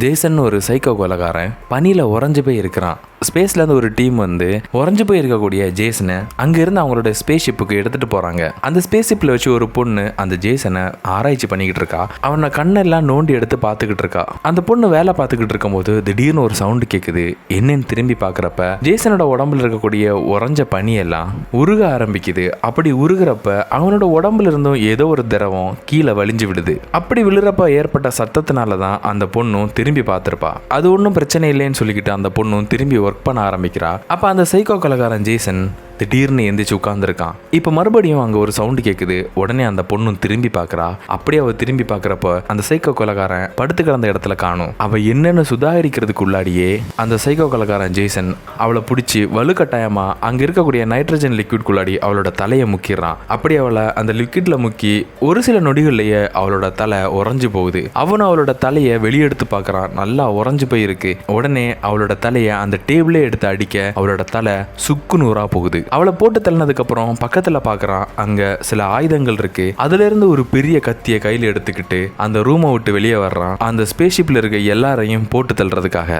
Jason ஒரு psycho கொலைகாரன் பனியில் உறைஞ்சு போய் இருக்கிறான். ஸ்பேஸ்லேருந்து ஒரு டீம் வந்து உறைஞ்சு போய் இருக்கக்கூடிய ஜேசனை அங்கேருந்து அவங்களோட ஸ்பேஸ் ஷிப்புக்கு எடுத்துகிட்டு போகிறாங்க. அந்த ஸ்பேஸ் ஷிப்பில் வச்சு ஒரு பொண்ணு அந்த ஜேசனை ஆராய்ச்சி பண்ணிக்கிட்டு இருக்கா. அவனை கண்ணெல்லாம் நோண்டி எடுத்து பார்த்துக்கிட்டு இருக்கா. அந்த பொண்ணு வேலை பார்த்துக்கிட்டு இருக்கும்போது திடீர்னு ஒரு சவுண்டு கேட்குது. என்னன்னு திரும்பி பார்க்குறப்ப ஜேசனோட உடம்புல இருக்கக்கூடிய உறைஞ்ச பனியெல்லாம் உருக ஆரம்பிக்குது. அப்படி உருகிறப்ப அவனோட உடம்புல இருந்தும் ஏதோ ஒரு திரவம் கீழே வலிஞ்சு விடுது. அப்படி விழுறப்ப ஏற்பட்ட சத்தத்தினால தான் அந்த பொண்ணும் திரும்பி பார்த்துருப்பா. அது ஒன்றும் பிரச்சனை இல்லைன்னு சொல்லிக்கிட்டு அந்த பொண்ணும் திரும்பி ஒர்க் பண்ண ஆரம்பிக்கிறா. அப்ப அந்த சைக்கோ கொலைகாரன் ஜேசன் திடீர்னு எந்திரிச்சு உட்கார்ந்துருக்கான். இப்போ மறுபடியும் அங்கே ஒரு சவுண்டு கேட்குது. உடனே அந்த பொண்ணும் திரும்பி பார்க்குறா. அப்படியே அவள் திரும்பி பார்க்குறப்ப அந்த சைக்கோ கொலைகாரன் படுத்து கிடந்த இடத்துல காணும். அவள் என்னென்னு சுதாகரிக்கிறதுக்குள்ளாடியே அந்த சைக்கோ கொலைகாரன் ஜேசன் அவளை பிடிச்சி வலுக்கட்டாயமாக அங்கே இருக்கக்கூடிய நைட்ரஜன் லிக்விட்குள்ளாடி அவளோட தலையை முக்கிடுறான். அப்படி அவளை அந்த லிக்விட்ல முக்கி ஒரு சில நொடிகள்லேயே அவளோட தலை உறைஞ்சு போகுது. அவனும் அவளோட தலையை வெளியெடுத்து பார்க்குறான். நல்லா உறைஞ்சு போயிருக்கு. உடனே அவளோட தலையை அந்த டேபிளே எடுத்து அடிக்க அவளோட தலை சுக்கு நூறா போகுது. அவளை போட்டு தள்ளினதுக்கு அப்புறம் பக்கத்துல பாக்குறான். அங்க சில ஆயுதங்கள் இருக்கு. அதுல இருந்து ஒரு பெரிய கத்தியை கையில எடுத்துக்கிட்டு அந்த ரூமை விட்டு வெளியே வர்றான். அந்த ஸ்பேஸ்ஷிப்ல இருக்க எல்லாரையும் போட்டு தள்ளுறதுக்காக.